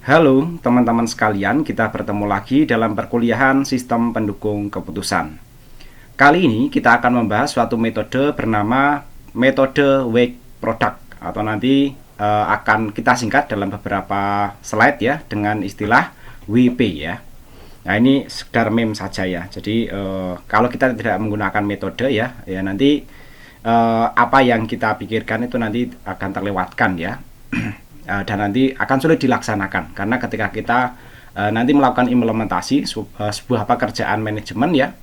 Halo teman-teman sekalian, kita bertemu lagi dalam perkuliahan Sistem Pendukung Keputusan. Kali ini kita akan membahas suatu metode bernama metode Weak Product, atau nanti akan kita singkat dalam beberapa slide ya dengan istilah WP ya. Nah, ini sekedar meme saja ya. Jadi kalau kita tidak menggunakan metode ya nanti apa yang kita pikirkan itu nanti akan terlewatkan ya. Dan nanti akan sulit dilaksanakan karena ketika kita nanti melakukan implementasi sebuah pekerjaan manajemen ya,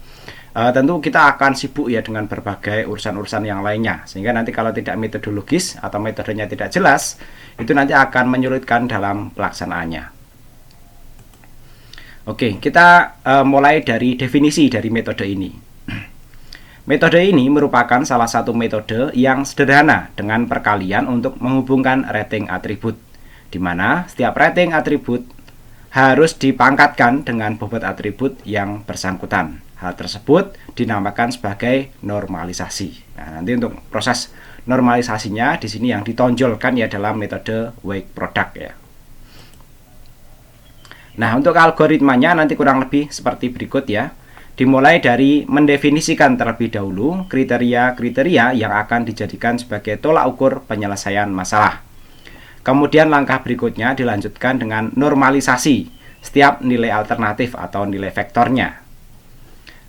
tentu kita akan sibuk ya dengan berbagai urusan-urusan yang lainnya, sehingga nanti kalau tidak metodologis atau metodenya tidak jelas, itu nanti akan menyulitkan dalam pelaksanaannya. Oke, kita mulai dari definisi dari metode ini. Metode ini merupakan salah satu metode yang sederhana dengan perkalian untuk menghubungkan rating atribut, di mana setiap rating atribut harus dipangkatkan dengan bobot atribut yang bersangkutan. Hal tersebut dinamakan sebagai normalisasi. Nah, nanti untuk proses normalisasinya di sini yang ditonjolkan ya dalam metode Weak Product ya. Nah, untuk algoritmanya nanti kurang lebih seperti berikut ya. Dimulai dari mendefinisikan terlebih dahulu kriteria-kriteria yang akan dijadikan sebagai tolak ukur penyelesaian masalah. Kemudian langkah berikutnya dilanjutkan dengan normalisasi setiap nilai alternatif atau nilai vektornya.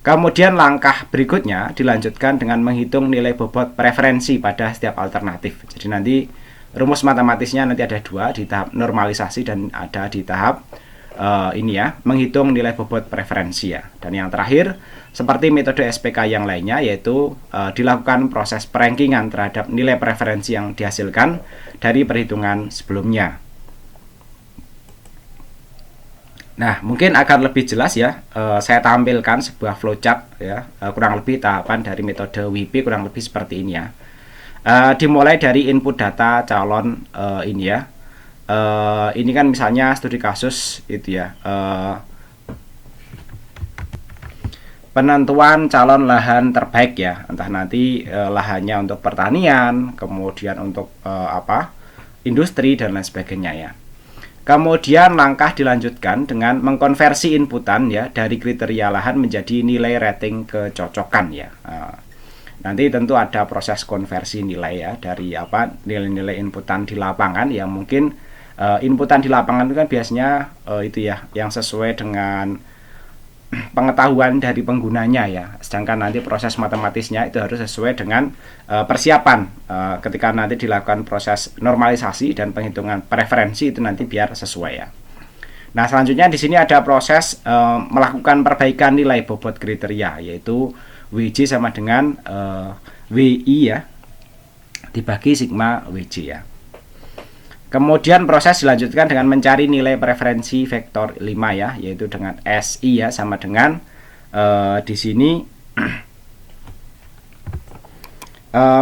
Kemudian langkah berikutnya dilanjutkan dengan menghitung nilai bobot preferensi pada setiap alternatif. Jadi nanti rumus matematisnya nanti ada dua, di tahap normalisasi dan ada di tahap ini ya, menghitung nilai bobot preferensi ya. Dan yang terakhir, seperti metode SPK yang lainnya, yaitu dilakukan proses perankingan terhadap nilai preferensi yang dihasilkan dari perhitungan sebelumnya. Nah, mungkin akan lebih jelas ya, saya tampilkan sebuah flowchart ya, kurang lebih tahapan dari metode WP kurang lebih seperti ini ya. Dimulai dari input data calon ini ya. Ini kan misalnya studi kasus itu ya, penentuan calon lahan terbaik ya, entah nanti lahannya untuk pertanian, kemudian untuk industri dan lain sebagainya ya. Kemudian langkah dilanjutkan dengan mengkonversi inputan ya dari kriteria lahan menjadi nilai rating kecocokan ya. Nanti tentu ada proses konversi nilai ya dari nilai-nilai inputan di lapangan yang mungkin inputan di lapangan itu kan biasanya itu ya yang sesuai dengan pengetahuan dari penggunanya ya, sedangkan nanti proses matematisnya itu harus sesuai dengan persiapan ketika nanti dilakukan proses normalisasi dan penghitungan preferensi itu nanti biar sesuai ya. Nah, selanjutnya di sini ada proses melakukan perbaikan nilai bobot kriteria, yaitu WJ sama dengan WI ya dibagi sigma WJ ya. Kemudian proses dilanjutkan dengan mencari nilai preferensi vektor 5 ya, yaitu dengan SI ya sama dengan di sini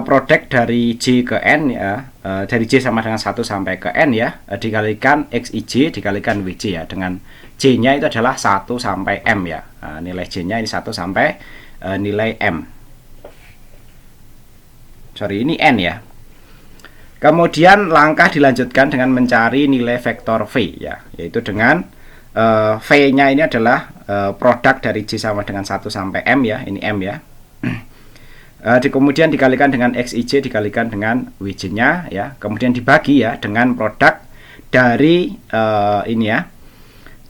produk dari J ke N ya, dari J sama dengan 1 sampai ke N ya, dikalikan XIJ dikalikan WJ ya, dengan J-nya itu adalah 1 sampai M ya. Nilai J-nya ini 1 sampai nilai M. Sorry, ini N ya. Kemudian langkah dilanjutkan dengan mencari nilai vektor V ya, yaitu dengan V-nya ini adalah produk dari J sama dengan 1 sampai M ya, ini M ya. Kemudian dikalikan dengan XIJ dikalikan dengan WJ-nya ya, kemudian dibagi ya dengan produk dari ini ya,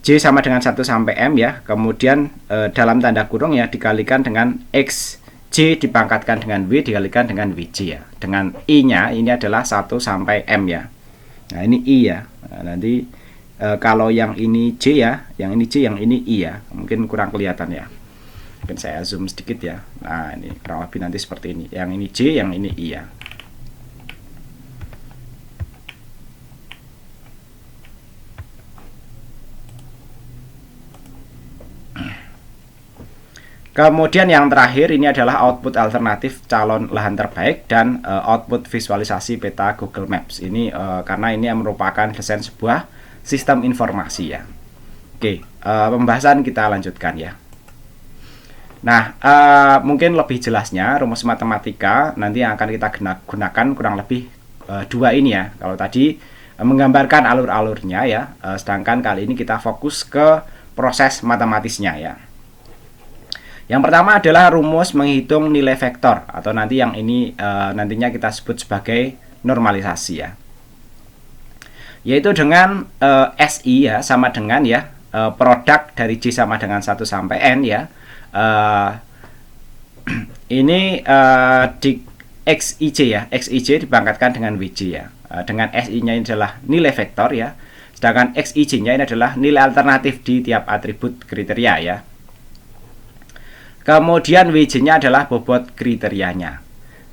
J sama dengan 1 sampai M ya, kemudian dalam tanda kurung ya dikalikan dengan X J dipangkatkan dengan W dikalikan dengan WJ ya. Dengan I-nya ini adalah 1 sampai M ya. Nah, ini I ya. Nah, nanti kalau yang ini J ya, yang ini J, yang ini I ya. Mungkin kurang kelihatan ya. Mungkin saya zoom sedikit ya. Nah, ini kurang lebih nanti seperti ini. Yang ini J, yang ini I ya. Kemudian yang terakhir ini adalah output alternatif calon lahan terbaik dan output visualisasi peta Google Maps. Ini karena ini merupakan desain sebuah sistem informasi ya. Oke, pembahasan kita lanjutkan ya. Nah, mungkin lebih jelasnya rumus matematika nanti yang akan kita gunakan kurang lebih dua ini ya. Kalau tadi menggambarkan alur-alurnya ya. Sedangkan kali ini kita fokus ke proses matematisnya ya. Yang pertama adalah rumus menghitung nilai vektor, atau nanti yang ini nantinya kita sebut sebagai normalisasi ya. Yaitu dengan SI ya sama dengan ya produk dari J sama dengan 1 sampai N ya. Ini di XIJ ya, XIJ dipangkatkan dengan WJ ya. Dengan SI-nya ini adalah nilai vektor ya. Sedangkan XIJ-nya ini adalah nilai alternatif di tiap atribut kriteria ya. Kemudian WJ-nya adalah bobot kriterianya.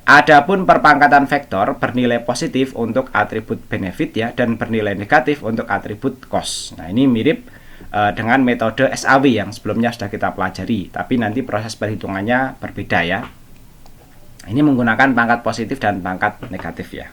Adapun perpangkatan vektor bernilai positif untuk atribut benefit ya, dan bernilai negatif untuk atribut cost. Nah, ini mirip dengan metode SAW yang sebelumnya sudah kita pelajari, tapi nanti proses perhitungannya berbeda ya. Ini menggunakan pangkat positif dan pangkat negatif ya.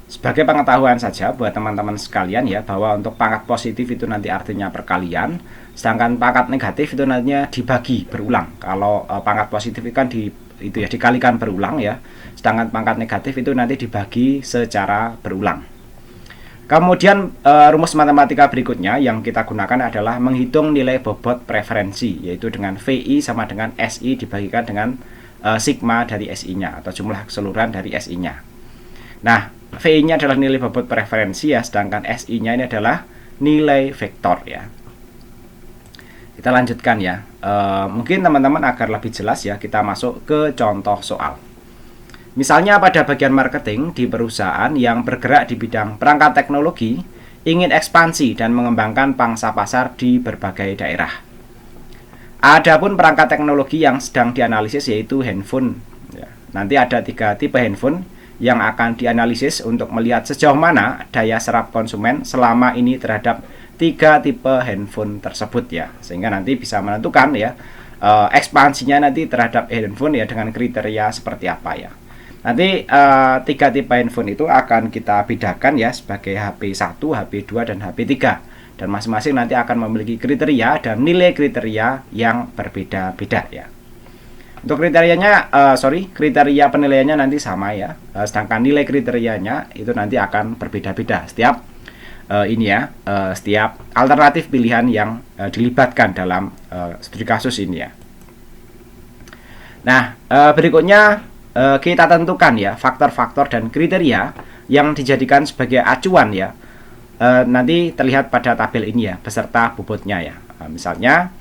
Sebagai pengetahuan saja buat teman-teman sekalian ya, bahwa untuk pangkat positif itu nanti artinya perkalian, sedangkan pangkat negatif itu nantinya dibagi berulang. Kalau pangkat positif kan itu ya dikalikan berulang ya, sedangkan pangkat negatif itu nanti dibagi secara berulang. Kemudian rumus matematika berikutnya yang kita gunakan adalah menghitung nilai bobot preferensi, yaitu dengan VI sama dengan SI dibagikan dengan sigma dari SI-nya atau jumlah keseluruhan dari SI-nya. Nah, VI-nya adalah nilai bobot preferensi ya, sedangkan SI-nya ini adalah nilai vektor ya. Kita lanjutkan ya. Mungkin teman-teman agar lebih jelas ya, kita masuk ke contoh soal. Misalnya pada bagian marketing di perusahaan yang bergerak di bidang perangkat teknologi ingin ekspansi dan mengembangkan pangsa pasar di berbagai daerah. Adapun perangkat teknologi yang sedang dianalisis yaitu handphone. Ya, nanti ada 3 tipe handphone yang akan dianalisis untuk melihat sejauh mana daya serap konsumen selama ini terhadap 3 tipe handphone tersebut ya, sehingga nanti bisa menentukan ya ekspansinya nanti terhadap handphone ya dengan kriteria seperti apa ya. Nanti 3 tipe handphone itu akan kita bedakan ya sebagai HP1, HP2 dan HP3, dan masing-masing nanti akan memiliki kriteria dan nilai kriteria yang berbeda-beda ya. Untuk kriterianya, kriteria penilaiannya nanti sama ya, sedangkan nilai kriterianya itu nanti akan berbeda-beda setiap setiap alternatif pilihan yang dilibatkan dalam studi kasus ini ya. Nah, berikutnya kita tentukan ya faktor-faktor dan kriteria yang dijadikan sebagai acuan ya. Nanti terlihat pada tabel ini ya beserta bobotnya ya. Misalnya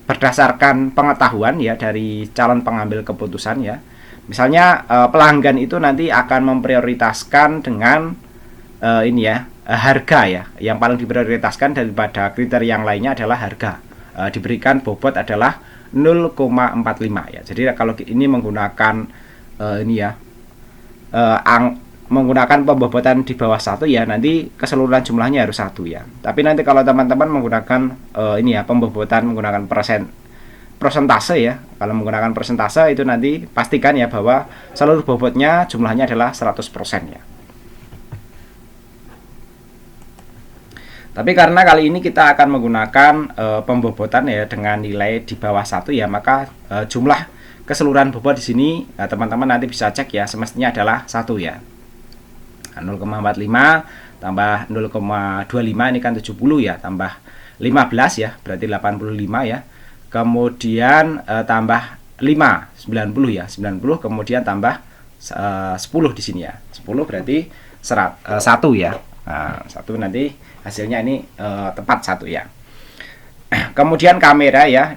berdasarkan pengetahuan ya dari calon pengambil keputusan ya. Misalnya pelanggan itu nanti akan memprioritaskan dengan harga ya. Yang paling diprioritaskan daripada kriteria yang lainnya adalah harga. Diberikan bobot adalah 0,45 ya. Jadi kalau ini menggunakan menggunakan pembobotan di bawah 1 ya, nanti keseluruhan jumlahnya harus 1 ya. Tapi nanti kalau teman-teman menggunakan pembobotan menggunakan persentase ya. Kalau menggunakan persentase itu nanti pastikan ya bahwa seluruh bobotnya jumlahnya adalah 100% ya. Tapi karena kali ini kita akan menggunakan pembobotan ya dengan nilai di bawah 1 ya, maka jumlah keseluruhan bobot di sini teman-teman nanti bisa cek ya, semestinya adalah 1 ya. 0,45 tambah 0,25 ini kan 70 ya, tambah 15 ya, berarti 85 ya. Kemudian tambah 5, 90 ya, 90 kemudian tambah 10 di sini ya. 10 berarti 1 ya. Nah, 1 nanti hasilnya ini tepat 1 ya. Kemudian kamera ya,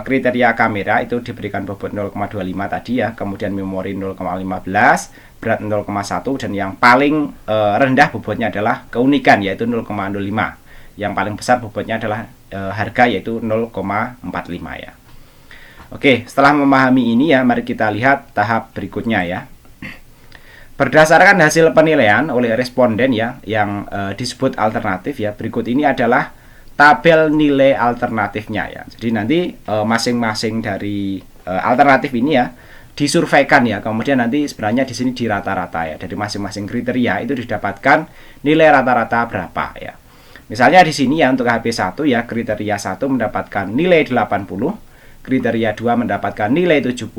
kriteria kamera itu diberikan bobot 0,25 tadi ya, kemudian memori 0,15, berat 0,1, dan yang paling rendah bobotnya adalah keunikan yaitu 0,05. Yang paling besar bobotnya adalah harga yaitu 0,45 ya. Oke, setelah memahami ini ya, mari kita lihat tahap berikutnya ya. Berdasarkan hasil penilaian oleh responden ya yang disebut alternatif ya, berikut ini adalah tabel nilai alternatifnya ya. Jadi nanti masing-masing dari alternatif ini ya disurveikan ya. Kemudian nanti sebenarnya di sini di rata-rata ya. Dari masing-masing kriteria itu didapatkan nilai rata-rata berapa ya. Misalnya di sini ya untuk HP1 ya, kriteria 1 mendapatkan nilai 80, kriteria 2 mendapatkan nilai 70,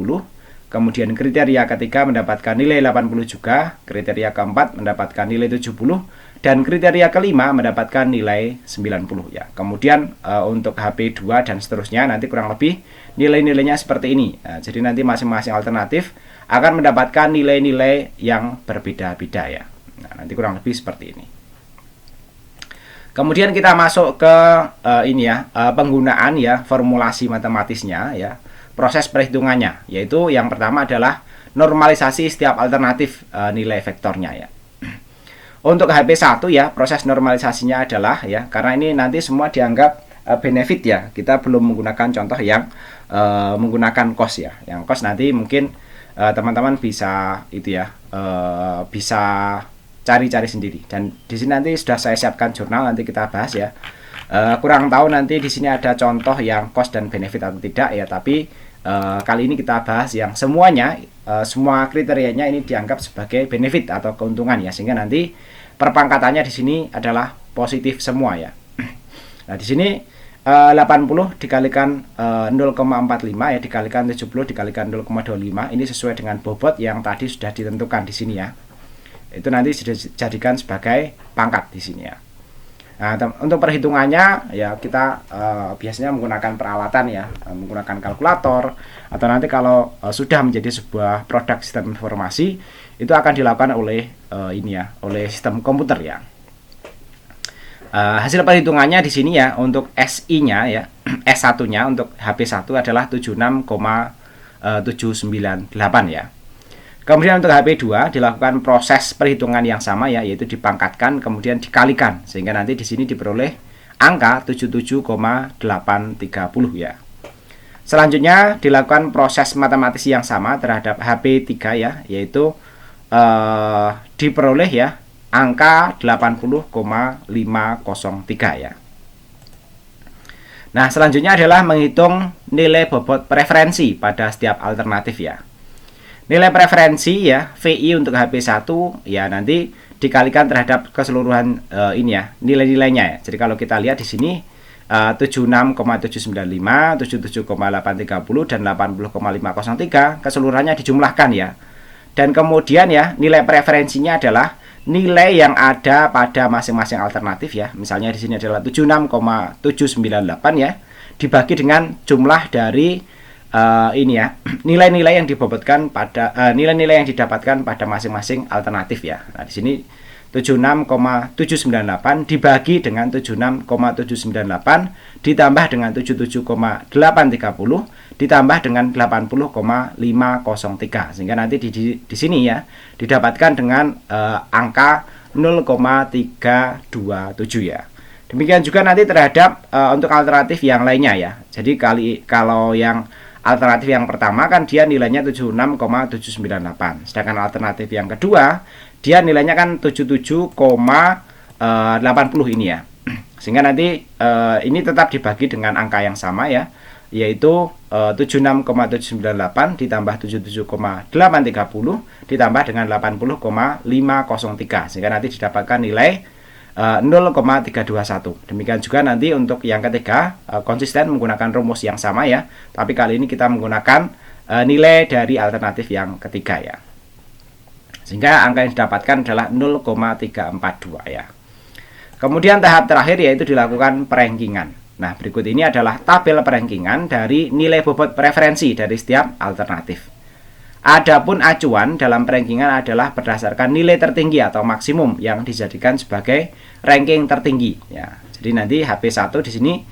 kemudian kriteria ketiga mendapatkan nilai 80 juga, kriteria keempat mendapatkan nilai 70, dan kriteria kelima mendapatkan nilai 90 ya. Kemudian untuk HP2 dan seterusnya nanti kurang lebih nilai-nilainya seperti ini. Nah, jadi nanti masing-masing alternatif akan mendapatkan nilai-nilai yang berbeda-beda ya. Nah, nanti kurang lebih seperti ini. Kemudian kita masuk ke penggunaan ya formulasi matematisnya ya. Proses perhitungannya, yaitu yang pertama adalah normalisasi setiap alternatif nilai vektornya ya. Untuk HP1 ya, proses normalisasinya adalah ya, karena ini nanti semua dianggap benefit ya. Kita belum menggunakan contoh yang menggunakan cost ya. Yang cost nanti mungkin teman-teman bisa bisa cari-cari sendiri. Dan di sini nanti sudah saya siapkan jurnal, nanti kita bahas ya. Kurang tahu nanti di sini ada contoh yang cost dan benefit atau tidak ya, tapi kali ini kita bahas yang semuanya semua kriterianya ini dianggap sebagai benefit atau keuntungan ya, sehingga nanti perpangkatannya di sini adalah positif semua ya. Nah, di sini 80 dikalikan 0,45 ya, dikalikan 70 dikalikan 0,25, ini sesuai dengan bobot yang tadi sudah ditentukan di sini ya. Itu nanti sudah dijadikan sebagai pangkat di sini ya. Nah, untuk perhitungannya ya kita biasanya menggunakan peralatan ya, menggunakan kalkulator, atau nanti kalau sudah menjadi sebuah produk sistem informasi itu akan dilakukan oleh oleh sistem komputer ya. Hasil perhitungannya di sini ya, untuk SI-nya ya, S1-nya untuk HP1 adalah 76,798 ya. Kemudian untuk HP2 dilakukan proses perhitungan yang sama ya, yaitu dipangkatkan kemudian dikalikan, sehingga nanti di sini diperoleh angka 77,830 ya. Selanjutnya dilakukan proses matematis yang sama terhadap HP3 ya, yaitu diperoleh ya angka 80,503 ya. Nah, selanjutnya adalah menghitung nilai bobot preferensi pada setiap alternatif ya. Nilai preferensi ya, VI untuk HP1 ya nanti dikalikan terhadap keseluruhan nilai-nilainya ya. Jadi kalau kita lihat di sini 76,795, 77,830 dan 80,503 keseluruhannya dijumlahkan ya. Dan kemudian ya, nilai preferensinya adalah nilai yang ada pada masing-masing alternatif ya. Misalnya di sini adalah 76,798 ya, dibagi dengan jumlah dari nilai-nilai yang dibobotkan pada nilai-nilai yang didapatkan pada masing-masing alternatif ya. Nah, di sini 76,798 dibagi dengan 76,798 ditambah dengan 77,830 ditambah dengan 80,503, sehingga nanti di sini ya didapatkan dengan angka 0,327 ya. Demikian juga nanti terhadap untuk alternatif yang lainnya ya. Jadi kalau yang alternatif yang pertama kan dia nilainya 76,798. Sedangkan alternatif yang kedua dia nilainya kan 77,80 ini ya. Sehingga nanti ini tetap dibagi dengan angka yang sama ya, yaitu 76,798 ditambah 77,830 ditambah dengan 80,503, sehingga nanti didapatkan nilai 0,321. Demikian juga nanti untuk yang ketiga konsisten menggunakan rumus yang sama ya, tapi kali ini kita menggunakan nilai dari alternatif yang ketiga ya, sehingga angka yang didapatkan adalah 0,342 ya. Kemudian tahap terakhir yaitu dilakukan perankingan. Nah, berikut ini adalah tabel perankingan dari nilai bobot preferensi dari setiap alternatif. Adapun acuan dalam rankingan adalah berdasarkan nilai tertinggi atau maksimum yang dijadikan sebagai ranking tertinggi ya. Jadi nanti HP1 di sini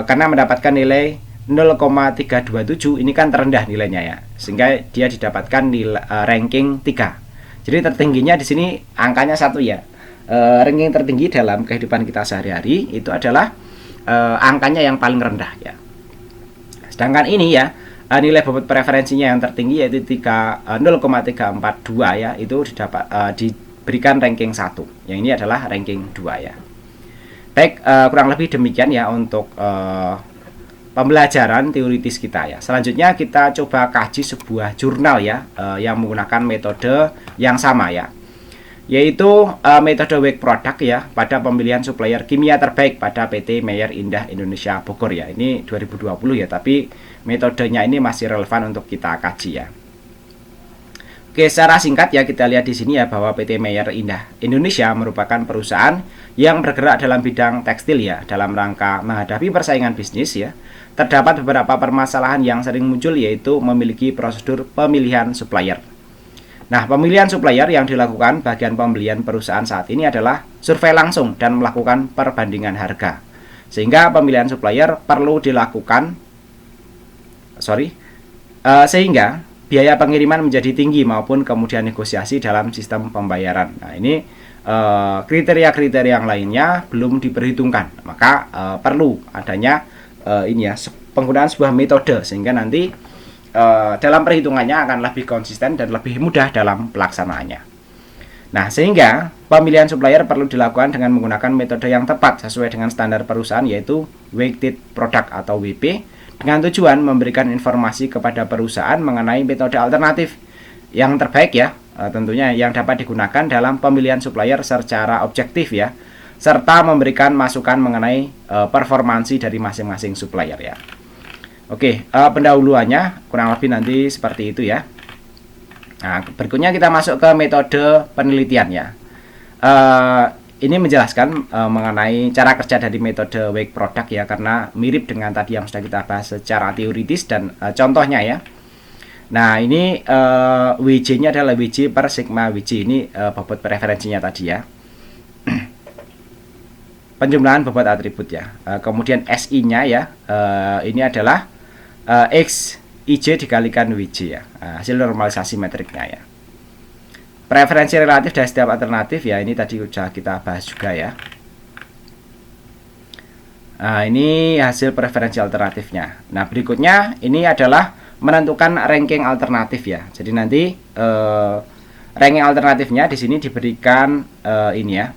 karena mendapatkan nilai 0,327 ini kan terendah nilainya ya, sehingga dia didapatkan nilai ranking 3. Jadi tertingginya di sini angkanya 1 ya. Ranking tertinggi dalam kehidupan kita sehari-hari itu adalah angkanya yang paling rendah ya. Sedangkan ini ya, nilai bobot preferensinya yang tertinggi yaitu 0,342 ya, itu diberikan ranking 1. Yang ini adalah ranking 2 ya. Baik, kurang lebih demikian ya untuk pembelajaran teoritis kita ya. Selanjutnya kita coba kaji sebuah jurnal ya, yang menggunakan metode yang sama ya, yaitu metode Wake Product ya pada pemilihan supplier kimia terbaik pada PT Meyer Indah Indonesia Bogor ya. Ini 2020 ya, tapi metodenya ini masih relevan untuk kita kaji ya. Oke, secara singkat ya kita lihat di sini ya bahwa PT Meyer Indah Indonesia merupakan perusahaan yang bergerak dalam bidang tekstil ya. Dalam rangka menghadapi persaingan bisnis ya, terdapat beberapa permasalahan yang sering muncul, yaitu memiliki prosedur pemilihan supplier. Nah, pemilihan supplier yang dilakukan bagian pembelian perusahaan saat ini adalah survei langsung dan melakukan perbandingan harga. Sehingga pemilihan supplier perlu dilakukan sehingga biaya pengiriman menjadi tinggi maupun kemudian negosiasi dalam sistem pembayaran. Nah, ini kriteria-kriteria yang lainnya belum diperhitungkan. Maka perlu adanya penggunaan sebuah metode sehingga nanti dalam perhitungannya akan lebih konsisten dan lebih mudah dalam pelaksanaannya. Nah, sehingga pemilihan supplier perlu dilakukan dengan menggunakan metode yang tepat sesuai dengan standar perusahaan, yaitu weighted product atau WP, dengan tujuan memberikan informasi kepada perusahaan mengenai metode alternatif yang terbaik ya, tentunya yang dapat digunakan dalam pemilihan supplier secara objektif ya, serta memberikan masukan mengenai performansi dari masing-masing supplier ya. Oke, pendahuluannya kurang lebih nanti seperti itu ya. Nah, berikutnya kita masuk ke metode penelitian ya. Ini menjelaskan mengenai cara kerja dari metode weight product ya, karena mirip dengan tadi yang sudah kita bahas secara teoritis dan contohnya ya. Nah, ini WJ-nya adalah WJ per sigma WJ, ini bobot preferensinya tadi ya. Penjumlahan bobot atribut ya. Kemudian SI-nya ya, ini adalah X IJ dikalikan WJ ya, hasil normalisasi metriknya ya. Preferensi relatif dari setiap alternatif ya, ini tadi sudah kita bahas juga ya. Nah, ini hasil preferensi alternatifnya. Nah, berikutnya ini adalah menentukan ranking alternatif ya. Jadi nanti ranking alternatifnya di sini diberikan ini ya.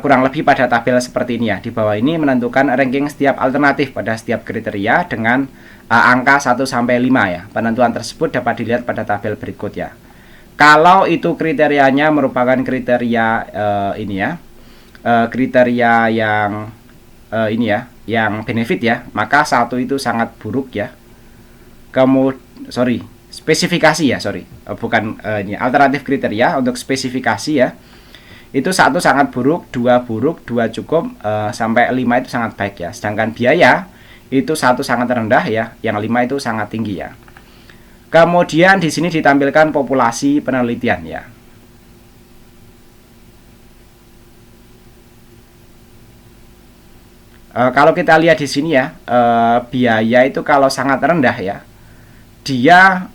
Kurang lebih pada tabel seperti ini ya. Di bawah ini menentukan ranking setiap alternatif pada setiap kriteria dengan angka 1 sampai 5 ya. Penentuan tersebut dapat dilihat pada tabel berikut ya. Kalau itu kriterianya merupakan kriteria kriteria yang yang benefit ya, maka 1 itu sangat buruk ya. Spesifikasi ya, bukan ini alternatif kriteria untuk spesifikasi ya. Itu 1 sangat buruk, 2 buruk, 2 cukup, sampai 5 itu sangat baik ya. Sedangkan biaya itu 1 sangat rendah ya, yang 5 itu sangat tinggi ya. Kemudian di sini ditampilkan populasi penelitian ya. Kalau kita lihat di sini ya, biaya itu kalau sangat rendah ya, dia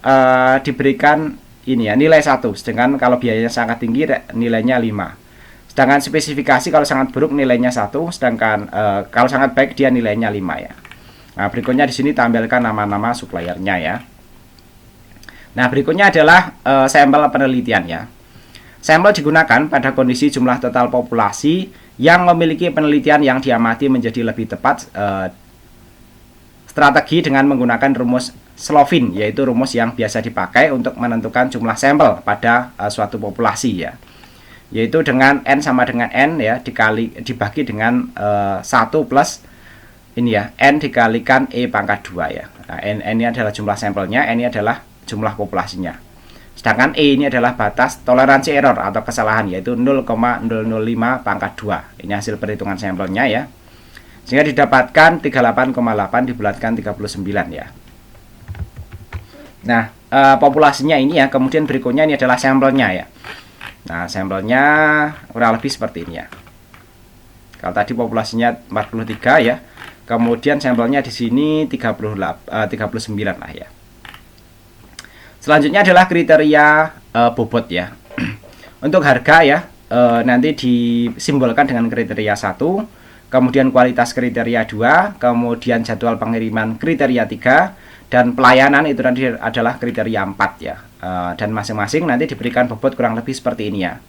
diberikan ini ya, nilai 1. Sedangkan kalau biayanya sangat tinggi nilainya 5. Sedangkan spesifikasi kalau sangat buruk nilainya 1, sedangkan kalau sangat baik dia nilainya 5 ya. Nah, berikutnya di sini tampilkan nama-nama suppliernya ya. Nah, berikutnya adalah sampel penelitian ya. Sampel digunakan pada kondisi jumlah total populasi yang memiliki penelitian yang diamati menjadi lebih tepat. Strategi dengan menggunakan rumus Slovin, yaitu rumus yang biasa dipakai untuk menentukan jumlah sampel pada suatu populasi ya. Yaitu dengan N sama dengan N ya, dibagi dengan 1 plus ini ya, N dikalikan E pangkat 2 ya. Nah, N ini adalah jumlah sampelnya, N ini adalah jumlah populasinya. Sedangkan E ini adalah batas toleransi error atau kesalahan, yaitu 0,005 pangkat 2. Ini hasil perhitungan sampelnya ya. Sehingga didapatkan 38,8 dibulatkan 39 ya. Nah, populasinya ini ya. Kemudian berikutnya ini adalah sampelnya ya. Nah, sampelnya kurang lebih seperti ini ya. Kalau tadi populasinya 43 ya. Kemudian sampelnya di sini 39 lah ya. Selanjutnya adalah kriteria bobot ya. Untuk harga ya, nanti disimbolkan dengan kriteria 1, kemudian kualitas kriteria 2, kemudian jadwal pengiriman kriteria 3, dan pelayanan itu nanti adalah kriteria 4 ya. Dan masing-masing nanti diberikan bobot kurang lebih seperti ini ya.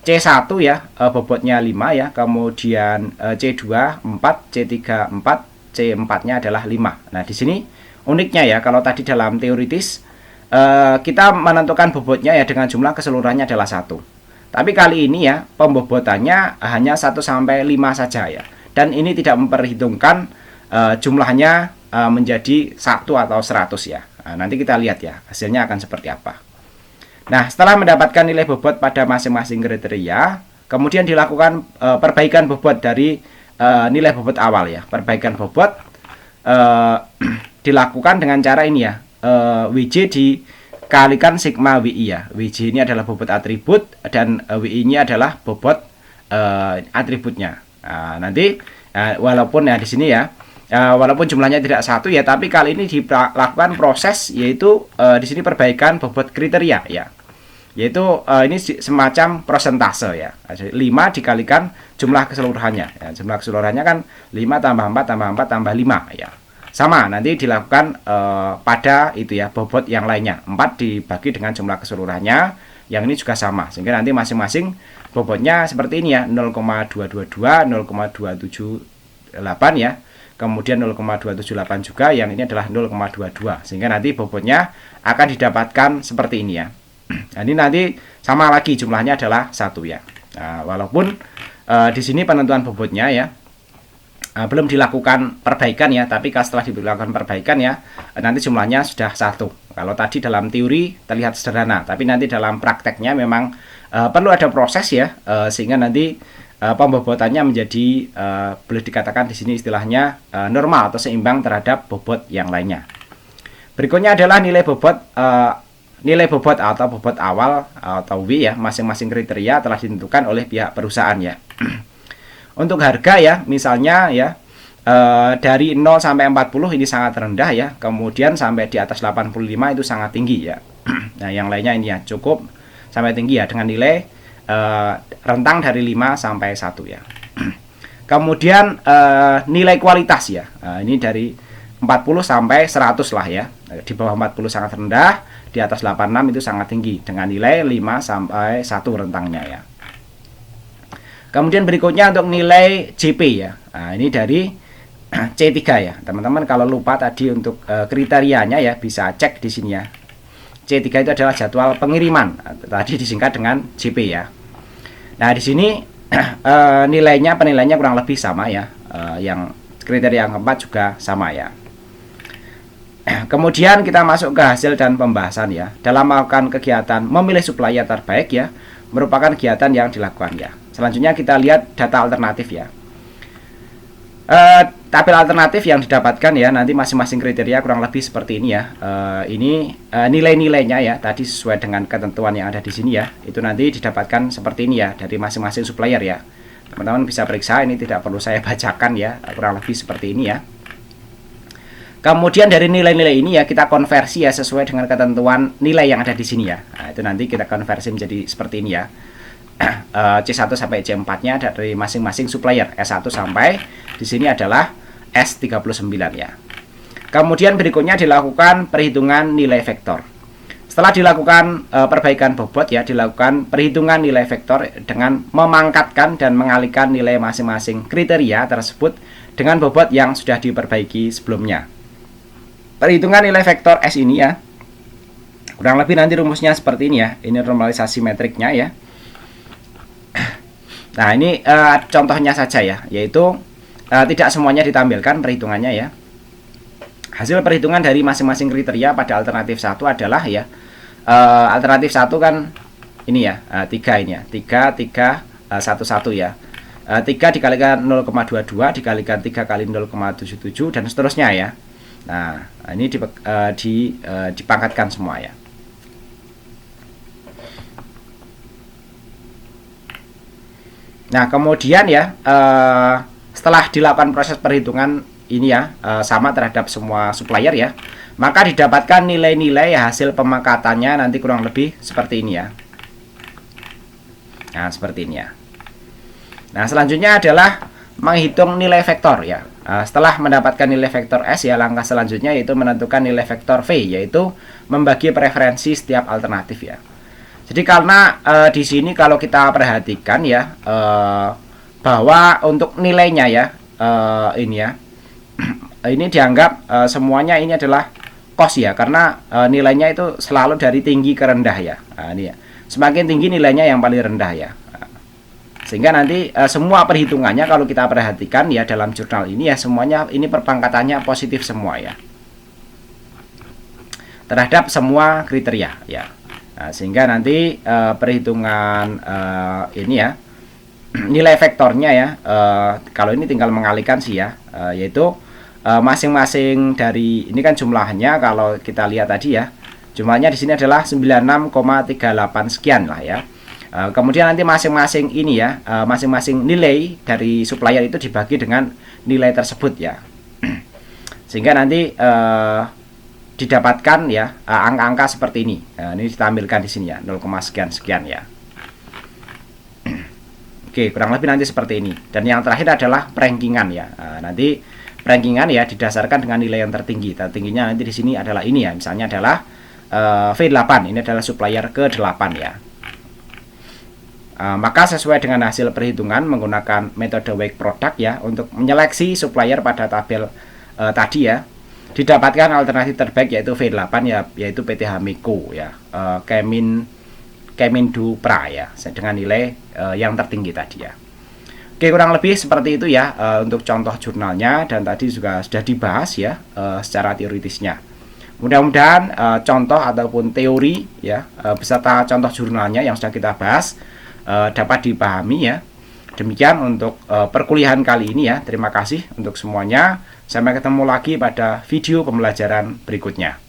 C1 ya, bobotnya 5 ya, kemudian C2 4, C3 4, C4-nya adalah 5. Nah, di sini uniknya ya, kalau tadi dalam teoritis kita menentukan bobotnya ya dengan jumlah keseluruhannya adalah 1. Tapi kali ini ya, pembobotannya hanya 1 sampai 5 saja ya. Dan ini tidak memperhitungkan jumlahnya menjadi 1 atau 100 ya. Nah, nanti kita lihat ya, hasilnya akan seperti apa. Nah, setelah mendapatkan nilai bobot pada masing-masing kriteria, kemudian dilakukan perbaikan bobot dari nilai bobot awal ya. Perbaikan bobot dilakukan dengan cara ini ya. WJ dikalikan sigma WI ya. WJ ini adalah bobot atribut dan WI ini adalah bobot atributnya. Nanti walaupun ya di sini ya, walaupun jumlahnya tidak satu ya, tapi kali ini dilakukan proses yaitu di sini perbaikan bobot kriteria ya. Yaitu ini semacam persentase ya. 5 dikalikan jumlah keseluruhannya ya. Jumlah keseluruhannya kan 5 tambah 4 tambah 4 tambah 5 ya. Sama, nanti dilakukan pada itu ya, bobot yang lainnya. 4 dibagi dengan jumlah keseluruhannya, yang ini juga sama. Sehingga nanti masing-masing bobotnya seperti ini ya, 0,222, 0,278 ya. Kemudian 0,278 juga, yang ini adalah 0,22. Sehingga nanti bobotnya akan didapatkan seperti ini ya. Nah, ini nanti sama lagi jumlahnya adalah 1 ya. Nah, walaupun di sini penentuan bobotnya ya belum dilakukan perbaikan ya, tapi setelah dilakukan perbaikan ya, nanti jumlahnya sudah 1. Kalau tadi dalam teori terlihat sederhana, tapi nanti dalam prakteknya memang perlu ada proses ya, sehingga nanti pembobotannya menjadi boleh dikatakan di sini istilahnya normal atau seimbang terhadap bobot yang lainnya. Berikutnya adalah nilai bobot atau bobot awal atau W ya, masing-masing kriteria telah ditentukan oleh pihak perusahaan ya. Untuk harga ya, misalnya ya dari 0 sampai 40 ini sangat rendah ya, kemudian sampai di atas 85 itu sangat tinggi ya. Nah, yang lainnya ini ya cukup sampai tinggi ya, dengan nilai rentang dari 5 sampai 1 ya. Kemudian nilai kualitas ya, ini dari 40 sampai 100 lah ya. Di bawah 40 sangat rendah, di atas 86 itu sangat tinggi dengan nilai 5 sampai 1 rentangnya ya. Kemudian berikutnya untuk nilai JP ya. Nah, ini dari C3 ya. Teman-teman kalau lupa tadi untuk kriterianya ya, bisa cek di sini ya. C3 itu adalah jadwal pengiriman. Tadi disingkat dengan JP ya. Nah, di sini penilaiannya kurang lebih sama ya. Yang kriteria yang keempat juga sama ya. Kemudian kita masuk ke hasil dan pembahasan ya. Dalam melakukan kegiatan memilih supplier terbaik ya, merupakan kegiatan yang dilakukan ya. Selanjutnya kita lihat data alternatif ya. Tabel alternatif yang didapatkan ya, nanti masing-masing kriteria kurang lebih seperti ini ya. Ini nilai-nilainya ya, tadi sesuai dengan ketentuan yang ada di sini ya. Itu nanti didapatkan seperti ini ya, dari masing-masing supplier ya. Teman-teman bisa periksa, ini tidak perlu saya bacakan ya, kurang lebih seperti ini ya. Kemudian dari nilai-nilai ini ya, kita konversi ya sesuai dengan ketentuan nilai yang ada di sini ya. Nah, itu nanti kita konversi menjadi seperti ini ya. C1 sampai C4-nya dari masing-masing supplier. S1 sampai di sini adalah S39 ya. Kemudian berikutnya dilakukan perhitungan nilai vektor. Setelah dilakukan perbaikan bobot ya, dilakukan perhitungan nilai vektor dengan memangkatkan dan mengalihkan nilai masing-masing kriteria tersebut dengan bobot yang sudah diperbaiki sebelumnya. Perhitungan nilai vektor S ini ya, kurang lebih nanti rumusnya seperti ini ya. Ini normalisasi metriknya ya. Nah, ini contohnya saja ya, yaitu tidak semuanya ditampilkan perhitungannya ya. Hasil perhitungan dari masing-masing kriteria pada alternatif 1 adalah ya, alternatif 1 kan ini ya, 3 ini ya, 3, 1, 1 ya. 3 dikalikan 0,22 dikalikan 3 kali 0,77 dan seterusnya ya. Nah, ini dipangkatkan semua ya. Nah, kemudian ya, setelah dilakukan proses perhitungan ini ya, sama terhadap semua supplier ya, maka didapatkan nilai-nilai hasil pemangkatannya nanti kurang lebih seperti ini ya. Nah, seperti ini ya. Nah, selanjutnya adalah menghitung nilai vektor ya. Setelah mendapatkan nilai vektor S ya, langkah selanjutnya yaitu menentukan nilai vektor V, yaitu membagi preferensi setiap alternatif ya. Jadi karena di sini kalau kita perhatikan ya, bahwa untuk nilainya ya, ini ya, ini dianggap semuanya ini adalah cost ya, karena nilainya itu selalu dari tinggi ke rendah ya. Nah, ini ya, semakin tinggi nilainya yang paling rendah ya. Sehingga nanti semua perhitungannya kalau kita perhatikan ya dalam jurnal ini ya, semuanya ini perpangkatannya positif semua ya, terhadap semua kriteria ya. Nah, sehingga nanti perhitungan ini ya, nilai vektornya ya, kalau ini tinggal mengalihkan sih ya, yaitu masing-masing dari ini kan jumlahnya, kalau kita lihat tadi ya, jumlahnya di sini adalah 96,38 sekian lah ya. Kemudian nanti masing-masing ini ya, masing-masing nilai dari supplier itu dibagi dengan nilai tersebut ya. Sehingga nanti didapatkan ya angka-angka seperti ini. Ini ditampilkan di sini ya, 0, sekian sekian ya. Oke, kurang lebih nanti seperti ini. Dan yang terakhir adalah rankingan ya. Nanti rankingan ya didasarkan dengan nilai yang tertinggi. Tertingginya nanti di sini adalah ini ya. Misalnya adalah V8. Ini adalah supplier ke-8 ya. Maka sesuai dengan hasil perhitungan menggunakan metode weight product ya, untuk menyeleksi supplier pada tabel tadi ya, didapatkan alternatif terbaik yaitu V8 ya, yaitu PT Hameko ya, Kemindupra ya, dengan nilai yang tertinggi tadi ya. Oke, kurang lebih seperti itu ya untuk contoh jurnalnya, dan tadi juga sudah dibahas ya secara teoritisnya. Mudah-mudahan contoh ataupun teori ya beserta contoh jurnalnya yang sudah kita bahas dapat dipahami ya. Demikian untuk perkuliahan kali ini ya. Terima kasih untuk semuanya. Sampai ketemu lagi pada video pembelajaran berikutnya.